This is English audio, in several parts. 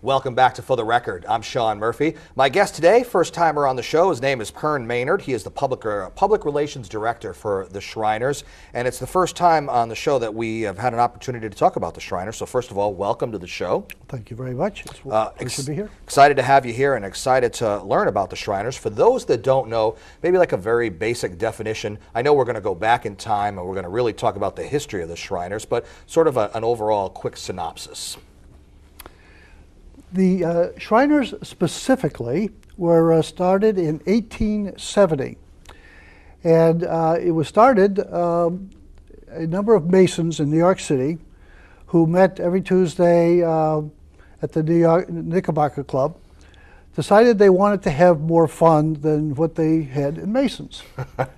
Welcome back to For the Record. I'm Sean Murphy. My guest today, first timer on the show, his name is Pern Maynard. He is the public relations director for the Shriners, and it's the first time on the show that we have had an opportunity to talk about the Shriners. So first of all, welcome to the show. Thank you very much. It's a pleasure to be here. Excited to have you here and excited to learn about the Shriners. For those that don't know, maybe like a very basic definition. I know we're going to go back in time and we're going to really talk about the history of the Shriners, but sort of an overall quick synopsis. The Shriners specifically were started in 1870, and it was started a number of Masons in New York City who met every Tuesday at the New York Knickerbocker Club, decided they wanted to have more fun than what they had in Masons.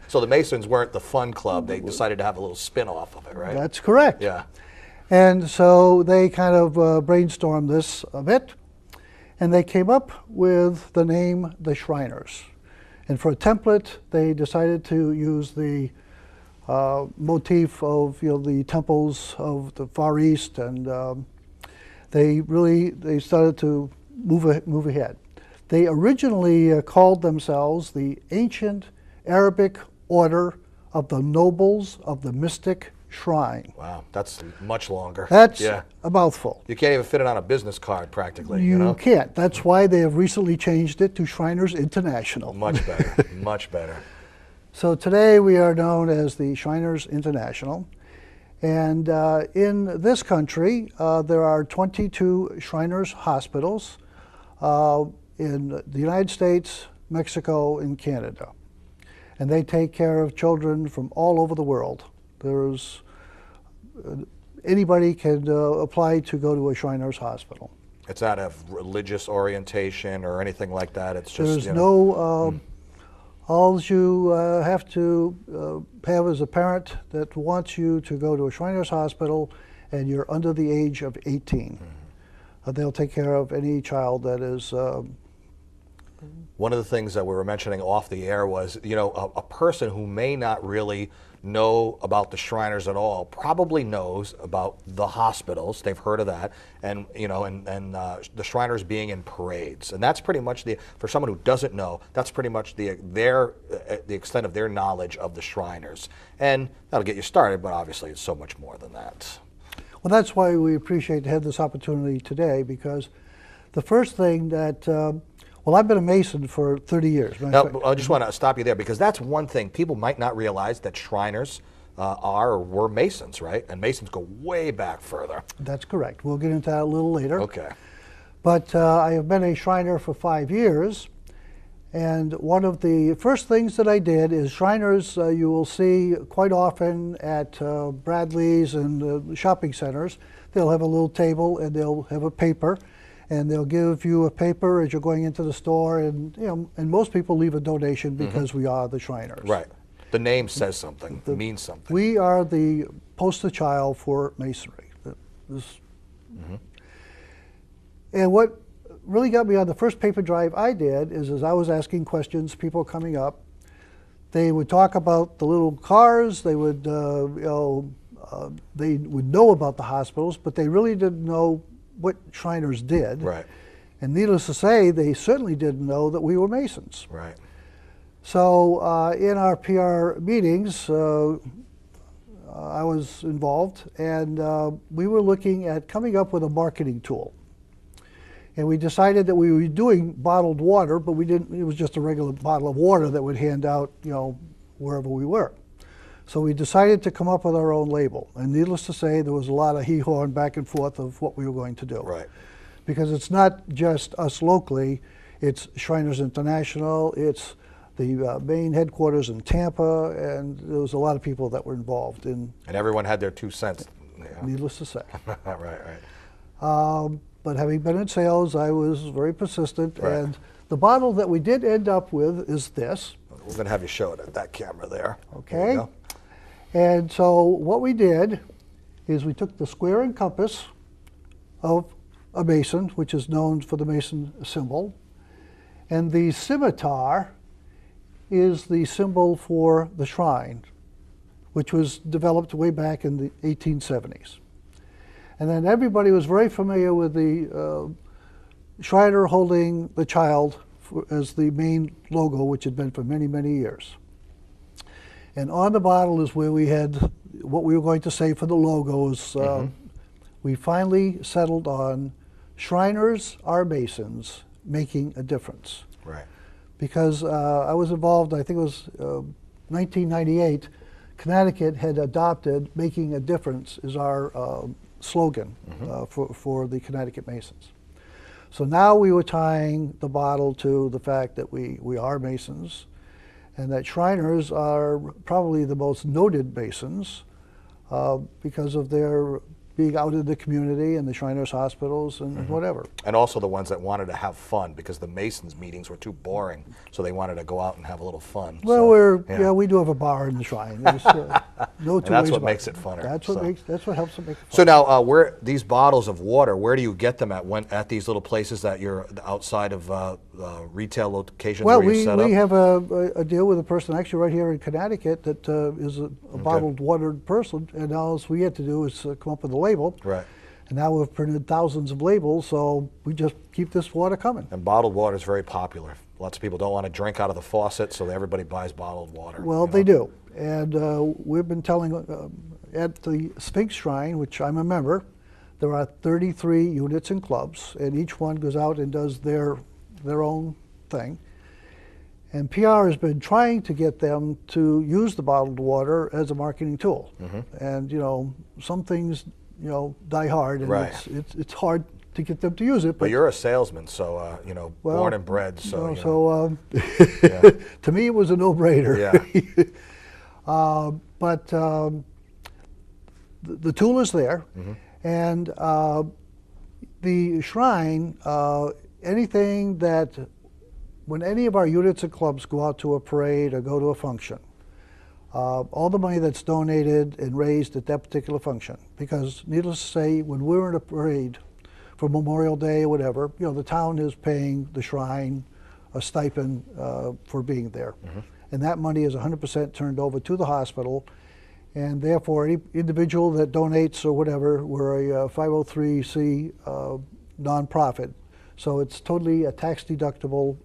So the Masons weren't the fun club, they decided to have a little spin-off of it, right? That's correct. Yeah. And so they kind of brainstormed this a bit, and they came up with the name the Shriners. And for a template, they decided to use the motif of the temples of the Far East, and they started to move ahead. They originally called themselves the Ancient Arabic Order of the Nobles of the Mystic Shrine. Wow, that's much longer. That's a mouthful. You can't even fit it on a business card practically. You can't. That's why they have recently changed it to Shriners International. Much better, much better. So today we are known as the Shriners International. And in this country, there are 22 Shriners hospitals in the United States, Mexico, and Canada. And they take care of children from all over the world. There's anybody can apply to go to a Shriners hospital. It's out of religious orientation or anything like that. It's just there's no. All you have to have is a parent that wants you to go to a Shriners hospital, and you're under the age of 18. They'll take care of any child that is. One of the things that we were mentioning off the air was, a person who may not really know about the Shriners at all probably knows about the hospitals. They've heard of that, and the Shriners being in parades, and that's pretty much for someone who doesn't know, that's pretty much the extent of their knowledge of the Shriners, and that'll get you started. But obviously, it's so much more than that. Well, that's why we appreciate to have this opportunity today, because the first thing that. Well, I've been a Mason for 30 years. Now, I just want to stop you there, because that's one thing people might not realize, that Shriners are or were Masons, right? And Masons go way back further. That's correct. We'll get into that a little later. Okay. But I have been a Shriner for 5 years, and one of the first things that I did is Shriners you will see quite often at Bradley's and shopping centers. They'll have a little table and they'll have a paper. And they'll give you a paper as you're going into the store, and and most people leave a donation because we are the Shriners. Right. The name says something. It means something. We are the poster child for Masonry. And what really got me on the first paper drive I did is, as I was asking questions, people coming up, they would talk about the little cars. They would, they would know about the hospitals, but they really didn't know what Shriners did. Right. And needless to say, they certainly didn't know that we were Masons. Right. So in our PR meetings, I was involved, and we were looking at coming up with a marketing tool. And we decided that we were doing bottled water, but we didn't. It was just a regular bottle of water that would hand out, wherever we were. So we decided to come up with our own label. And needless to say, there was a lot of hee-haw and back and forth of what we were going to do. Right. Because it's not just us locally, it's Shriners International, it's the main headquarters in Tampa, and there was a lot of people that were involved in. And everyone had their 2 cents. Yeah. Needless to say. Right. But having been in sales, I was very persistent. Right. And the bottle that we did end up with is this. We're going to have you show it at that camera there. Okay. There you go. And so what we did is we took the square and compass of a Mason, which is known for the Mason symbol, and the scimitar is the symbol for the shrine, which was developed way back in the 1870s. And then everybody was very familiar with the Shriner holding the child as the main logo, which had been for many, many years. And on the bottle is where we had what we were going to say for the logos. We finally settled on Shriners are Masons making a difference. Right. Because I was involved, I think it was 1998, Connecticut had adopted making a difference is our slogan for the Connecticut Masons. So now we were tying the bottle to the fact that we are Masons, and that Shriners are probably the most noted Masons because of their being out in the community and the Shriners hospitals and whatever. And also the ones that wanted to have fun because the Masons meetings were too boring, so they wanted to go out and have a little fun. Well, so, we do have a bar in the Shrine. There's no two and that's ways what about makes it funner. That's what helps it make it fun. So now, where these bottles of water, where do you get them at? At these little places that you're outside of retail locations Well, where you set up? we have a deal with a person actually right here in Connecticut that is a bottled watered person, and all we had to do is come up with a label. Right. And now we've printed thousands of labels, so we just keep this water coming. And bottled water is very popular. Lots of people don't want to drink out of the faucet, so everybody buys bottled water. Well, they do. And we've been telling at the Sphinx Shrine, which I'm a member, there are 33 units and clubs, and each one goes out and does their own thing. And PR has been trying to get them to use the bottled water as a marketing tool. And, some things, die hard, and Right. it's hard to get them to use it. But you're a salesman, so, born and bred, so, yeah. To me, it was a no-brainer. Yeah. But the tool is there, and the Shrine, anything that, when any of our units and clubs go out to a parade or go to a function, all the money that's donated and raised at that particular function, because needless to say, when we're in a parade for Memorial Day or whatever, the town is paying the Shrine a stipend for being there. And that money is 100% turned over to the hospital, and therefore any individual that donates or whatever, we're a 503c nonprofit, so it's totally a tax deductible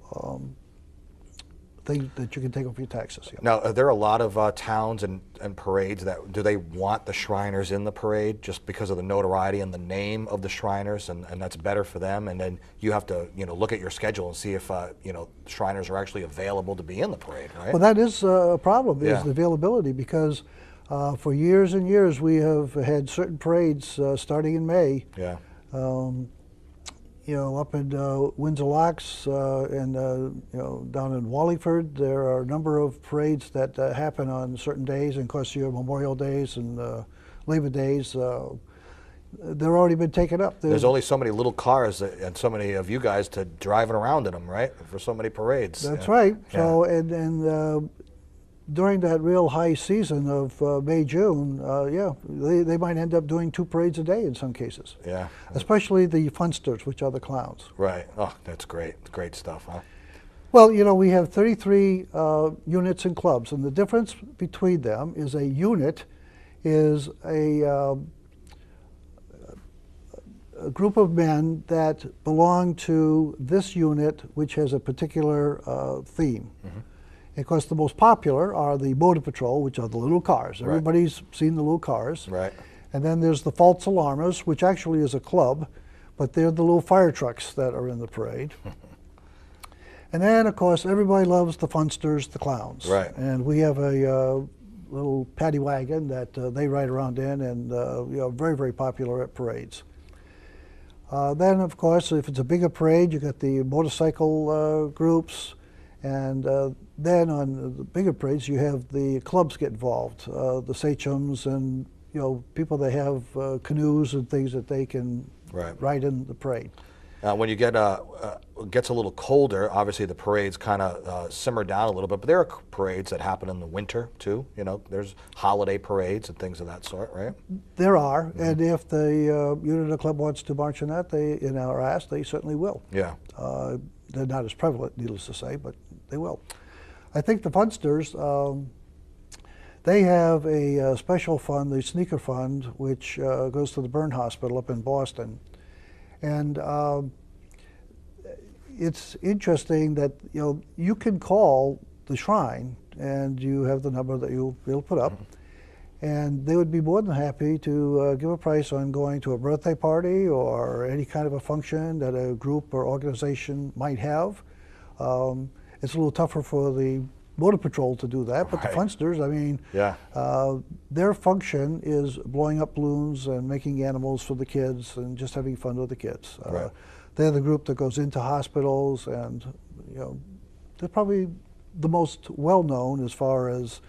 thing that you can take off your taxes. Yeah. Now, are there a lot of towns and parades that, do they want the Shriners in the parade just because of the notoriety and the name of the Shriners, and that's better for them? And then you have to, look at your schedule and see if, Shriners are actually available to be in the parade, right? Well, that is a problem, Yeah. is the availability, because for years and years we have had certain parades starting in May. Yeah. Up in Windsor Locks and down in Wallingford, there are a number of parades that happen on certain days, and of course your Memorial Days and Labor Days, they're already been taken up. There's only so many little cars and so many of you guys to driving around in them, right? For so many parades. That's Yeah. right. Yeah. So and during that real high season of May, June, they might end up doing 2 parades a day in some cases. Yeah. Especially the funsters, which are the clowns. Right. Oh, that's great. Great stuff, huh? Well, we have 33 units and clubs, and the difference between them is a unit is a group of men that belong to this unit, which has a particular theme. Of course, the most popular are the Motor Patrol, which are the little cars. Right. Everybody's seen the little cars. Right. And then there's the False Alarmers, which actually is a club, but they're the little fire trucks that are in the parade. And then, of course, everybody loves the funsters, the clowns. Right. And we have a little paddy wagon that they ride around in, and very, very popular at parades. Then, of course, if it's a bigger parade, you got the motorcycle groups, and then on the bigger parades, you have the clubs get involved, the sachems and people that have canoes and things that they can ride in the parade. When you get gets a little colder, obviously the parades kind of simmer down a little bit. But there are parades that happen in the winter too. There's holiday parades and things of that sort, right? There are, and if the unit or club wants to march in that, in our ask, they certainly will. Yeah. They're not as prevalent, needless to say, but they will. I think the funsters, they have a special fund, the Sneaker Fund, which goes to the burn hospital up in Boston. And it's interesting that you can call the shrine, and you have the number that you'll be able to put up, and they would be more than happy to give a price on going to a birthday party or any kind of a function that a group or organization might have. It's a little tougher for the Motor Patrol to do that, but the Funsters, I mean, their function is blowing up balloons and making animals for the kids and just having fun with the kids. They're the group that goes into hospitals, and they're probably the most well-known as far as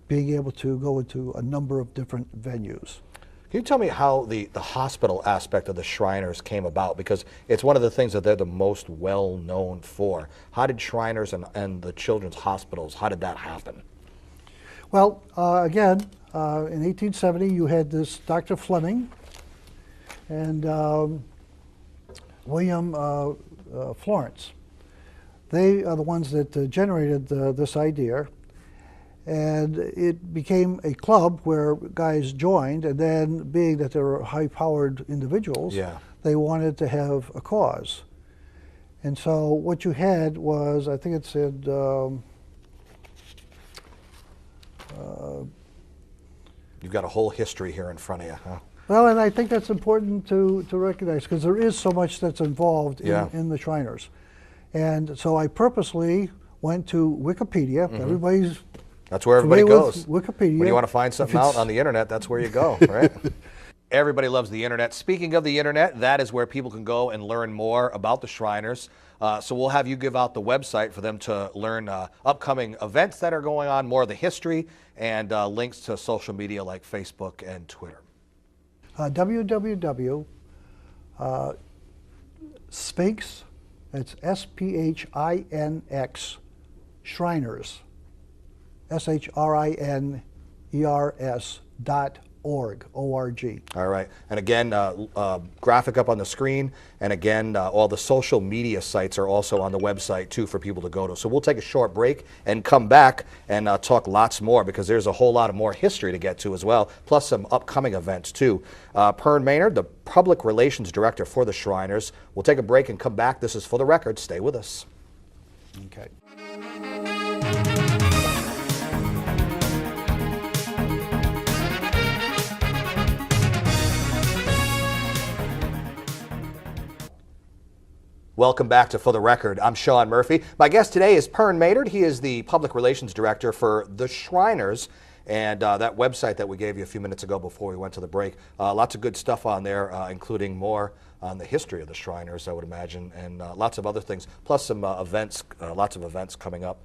being able to go into a number of different venues. Can you tell me how the hospital aspect of the Shriners came about? Because it's one of the things that they're the most well-known for. How did Shriners and the children's hospitals, how did that happen? Well, again, in 1870, you had this Dr. Fleming and William Florence. They are the ones that generated this idea. And it became a club where guys joined, and then being that they were high-powered individuals, they wanted to have a cause. And so what you had was, I think it said, you've got a whole history here in front of you, huh? Well, and I think that's important to recognize, because there is so much that's involved in the Shriners. And so I purposely went to Wikipedia. That's where everybody goes. Wikipedia. When you want to find something out on the internet, that's where you go, right? Everybody loves the internet. Speaking of the internet, that is where people can go and learn more about the Shriners. So we'll have you give out the website for them to learn upcoming events that are going on, more of the history, and links to social media like Facebook and Twitter. www. Sphinx, it's SPHINX, Shriners, SHRINERS.org, O-R-G. All right. And again, graphic up on the screen. And again, all the social media sites are also on the website, too, for people to go to. So we'll take a short break and come back and talk lots more, because there's a whole lot of more history to get to as well, plus some upcoming events, too. Pern Maynard, the Public Relations Director for the Shriners. We'll take a break and come back. This is For the Record. Stay with us. Okay. Welcome back to For the Record. I'm Sean Murphy. My guest today is Pern Maynard. He is the Public Relations Director for the Shriners, and that website that we gave you a few minutes ago before we went to the break. Lots of good stuff on there, including more on the history of the Shriners, I would imagine, and lots of other things, plus some events, lots of events coming up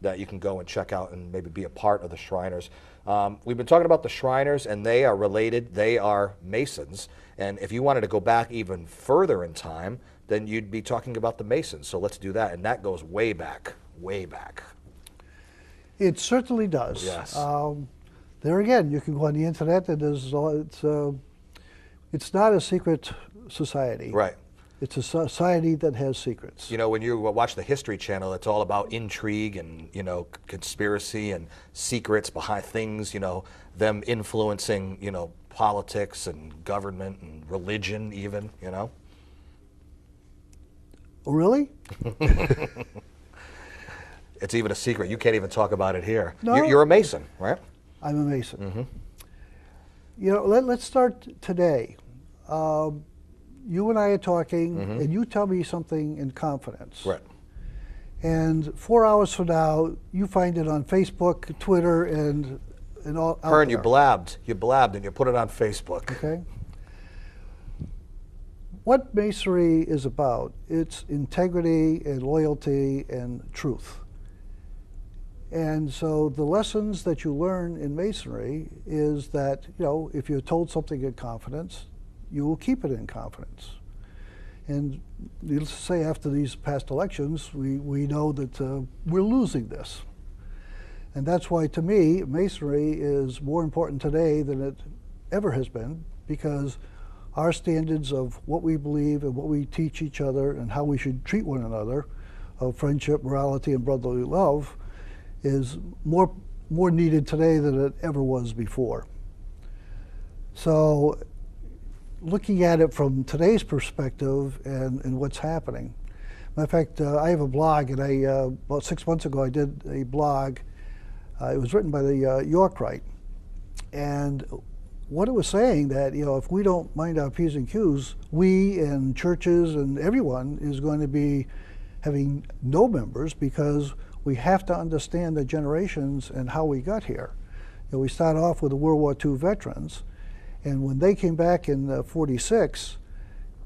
that you can go and check out and maybe be a part of the Shriners. We've been talking about the Shriners, and they are related. They are Masons, and if you wanted to go back even further in time, then you'd be talking about the Masons. So let's do that, and that goes way back, way back. It certainly does. Yes. There again, you can go on the internet, and it's not a secret society. Right. It's a society that has secrets. You know, when you watch the History Channel, it's all about intrigue and, conspiracy and secrets behind things, them influencing, politics and government and religion even, Really? It's even a secret. You can't even talk about it here. No. You're a Mason, right? I'm a Mason. Mm-hmm. Let's start today. You and I are talking, and you tell me something in confidence. Right. And 4 hours from now, you find it on Facebook, Twitter, and all. Pern, you blabbed, and you put it on Facebook. Okay. What Masonry is about, it's integrity and loyalty and truth. And so the lessons that you learn in Masonry is that, if you're told something in confidence, you will keep it in confidence. And needless to say, after these past elections, we know that we're losing this. And that's why, to me, Masonry is more important today than it ever has been, because our standards of what we believe and what we teach each other and how we should treat one another, of friendship, morality, and brotherly love, is more needed today than it ever was before. So looking at it from today's perspective and what's happening, Matter of fact, I have a blog, and about 6 months ago I did a blog. It was written by the Yorkite, and what it was saying that, if we don't mind our P's and Q's, we and churches and everyone is going to be having no members, because we have to understand the generations and how we got here. We start off with the World War II veterans, and when they came back in '46,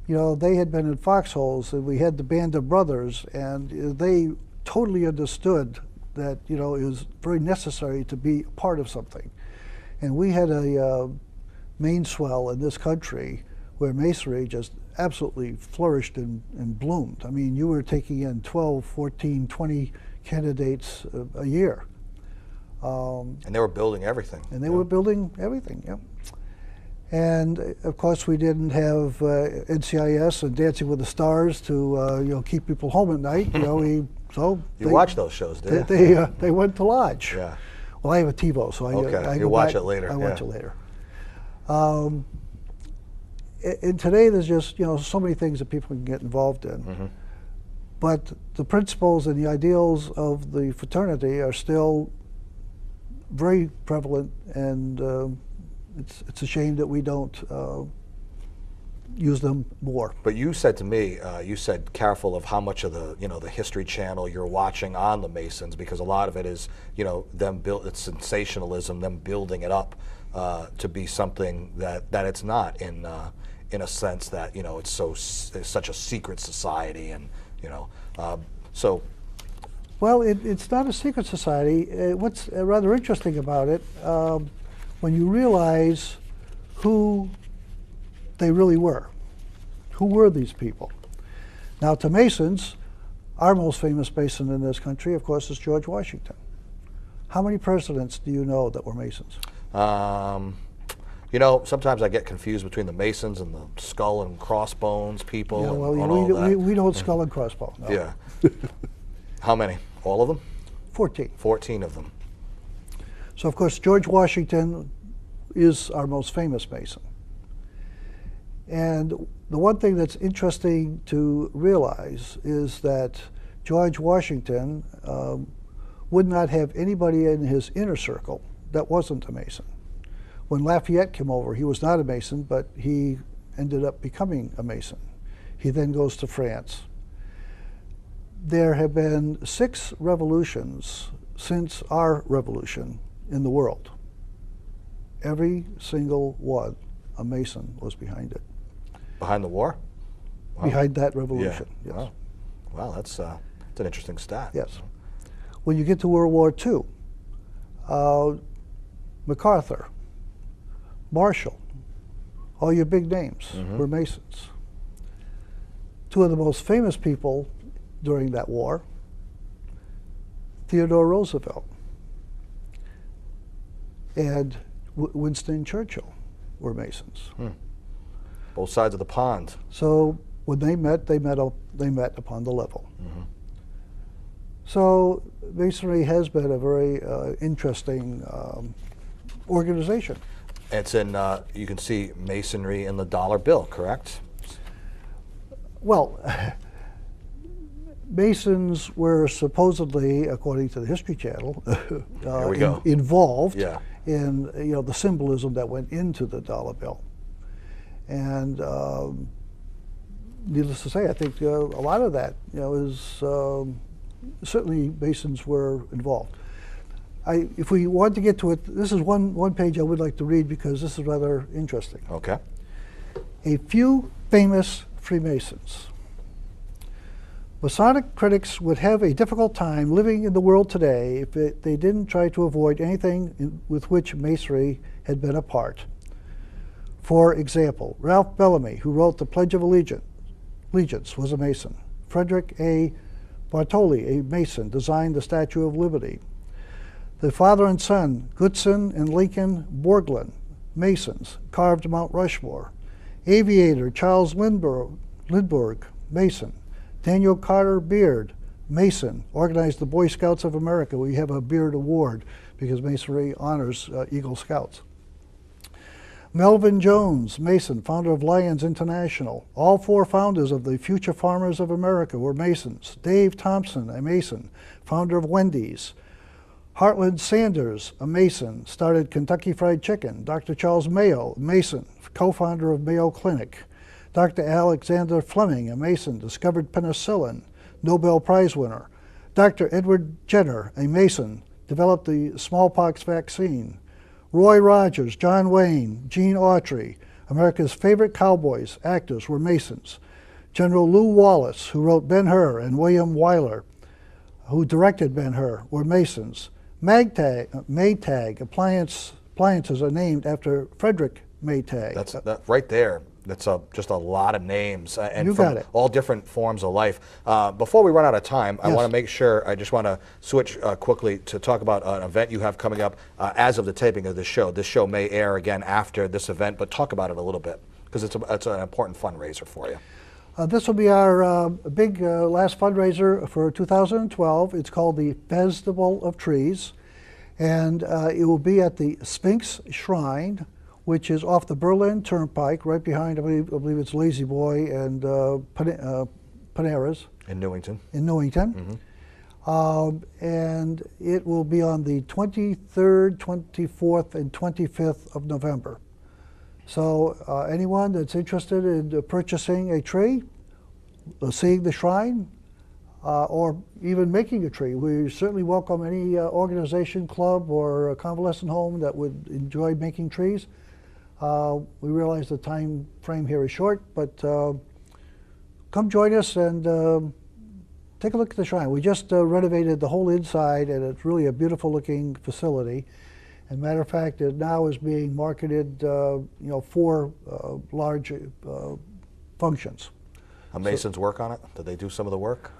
they had been in foxholes, and we had the Band of Brothers, and they totally understood that it was very necessary to be a part of something. And we had a main swell in this country where Masonry just absolutely flourished and bloomed. I mean, you were taking in 12, 14, 20 candidates a year. And they were building everything. And they were building everything, yeah. And of course, we didn't have NCIS and Dancing with the Stars to keep people home at night. You watch those shows, did you? They went to lodge. Yeah. Well, I have a TiVo, so I you watch it later. I watch it later. And today, there's just so many things that people can get involved in. Mm-hmm. But the principles and the ideals of the fraternity are still very prevalent, and it's a shame that we don't use them more. But you said to me, you said careful of how much of the the History Channel you're watching on the Masons, because a lot of it is them it's sensationalism, them building it up to be something that it's not, in a sense that it's such a secret society, and so. Well, it's not a secret society. What's rather interesting about it, when you realize who they really were. Who were these people? Now, to Masons, our most famous Mason in this country, of course, is George Washington. How many presidents do you know that were Masons? Sometimes I get confused between the Masons and the skull and crossbones people. Yeah, well, and we don't skull and crossbones. No. Yeah. How many? All of them? 14. 14 of them. So, of course, George Washington is our most famous Mason. And the one thing that's interesting to realize is that George Washington would not have anybody in his inner circle that wasn't a Mason. When Lafayette came over, he was not a Mason, but he ended up becoming a Mason. He then goes to France. There have been 6 revolutions since our revolution in the world. Every single one, a Mason was behind it. Behind the war? Wow. Behind that revolution, yeah. yes. Wow, that's an interesting stat. Yes. When you get to World War II, MacArthur, Marshall, all your big names were Masons. 2 of the most famous people during that war, Theodore Roosevelt and Winston Churchill were Masons. Both sides of the pond. So when they met upon the level. So Masonry has been a very interesting organization. It's in, you can see Masonry in the dollar bill, correct? Well, Masons were supposedly, according to the History Channel, involved in the symbolism that went into the dollar bill. And needless to say, I think a lot of that is certainly Masons were involved. If we want to get to it, this is one page I would like to read because this is rather interesting. Okay. A few famous Freemasons. Masonic critics would have a difficult time living in the world today if they didn't try to avoid anything with which Masonry had been a part. For example, Ralph Bellamy, who wrote the Pledge of Allegiance, was a Mason. Frederick A. Bartoli, a Mason, designed the Statue of Liberty. The father and son, Goodson and Lincoln Borglum, Masons, carved Mount Rushmore. Aviator Charles Lindbergh, Mason. Daniel Carter Beard, Mason, organized the Boy Scouts of America. We have a Beard Award because Masonry honors Eagle Scouts. Melvin Jones, Mason, founder of Lions International. All 4 founders of the Future Farmers of America were Masons. Dave Thompson, a Mason, founder of Wendy's. Heartland Sanders, a Mason, started Kentucky Fried Chicken. Dr. Charles Mayo, Mason, co-founder of Mayo Clinic. Dr. Alexander Fleming, a Mason, discovered penicillin, Nobel Prize winner. Dr. Edward Jenner, a Mason, developed the smallpox vaccine. Roy Rogers, John Wayne, Gene Autry, America's favorite cowboys, actors, were Masons. General Lew Wallace, who wrote Ben-Hur, and William Wyler, who directed Ben-Hur, were Masons. Maytag appliances are named after Frederick Maytag. That's that right there. That's just a lot of names, and You from got it. all different forms of life. Before we run out of time, I Yes. want to make sure, I just want to switch quickly to talk about an event you have coming up as of the taping of this show. This show may air again after this event, but talk about it a little bit, because it's an important fundraiser for you. This will be our big last fundraiser for 2012. It's called the Festival of Trees, and it will be at the Sphinx Shrine, which is off the Berlin Turnpike, right behind, I believe it's Lazy Boy and Panera's. In Newington. In Newington. And it will be on the 23rd, 24th, and 25th of November. So anyone that's interested in purchasing a tree, seeing the shrine, or even making a tree, we certainly welcome any organization, club, or a convalescent home that would enjoy making trees. We realize the time frame here is short, but come join us and take a look at the shrine. We just renovated the whole inside, and it's really a beautiful looking facility. As a matter of fact, it now is being marketed, for large functions. Masons work on it? Did they do some of the work?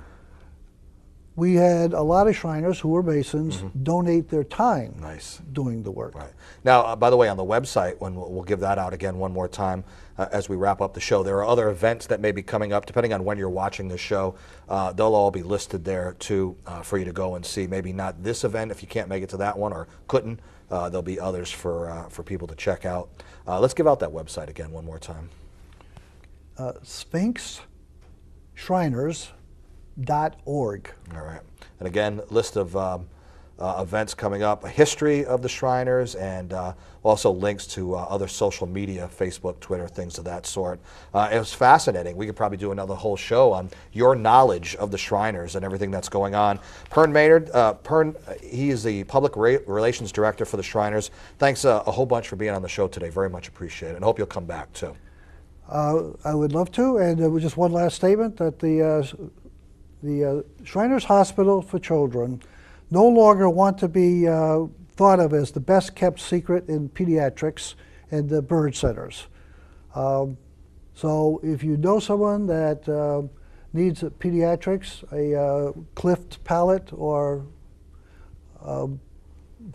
We had a lot of Shriners who were Masons donate their time Nice. doing the work. Right. Now, by the way, on the website, when we'll give that out again one more time as we wrap up the show, there are other events that may be coming up, depending on when you're watching the show. They'll all be listed there, too, for you to go and see. Maybe not this event if you can't make it to that one or couldn't. There'll be others for people to check out. Let's give out that website again one more time. Sphinx Shriners. .org. All right. And again, list of events coming up, a history of the Shriners, and also links to other social media, Facebook, Twitter, things of that sort. It was fascinating. We could probably do another whole show on your knowledge of the Shriners and everything that's going on. Pern Maynard, he is the Public Relations Director for the Shriners. Thanks a whole bunch for being on the show today. Very much appreciated, and hope you'll come back, too. I would love to, and just one last statement that the Shriners Hospital for Children no longer want to be thought of as the best kept secret in pediatrics and the bird centers. So if you know someone that needs pediatrics, a cleft palate or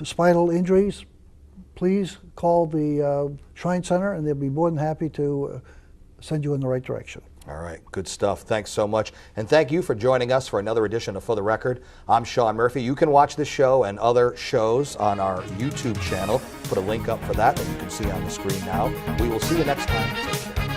spinal injuries, please call the Shrine Center and they'll be more than happy to send you in the right direction. All right, good stuff. Thanks so much. And thank you for joining us for another edition of For the Record. I'm Sean Murphy. You can watch this show and other shows on our YouTube channel. Put a link up for that you can see on the screen now. We will see you next time. Take care.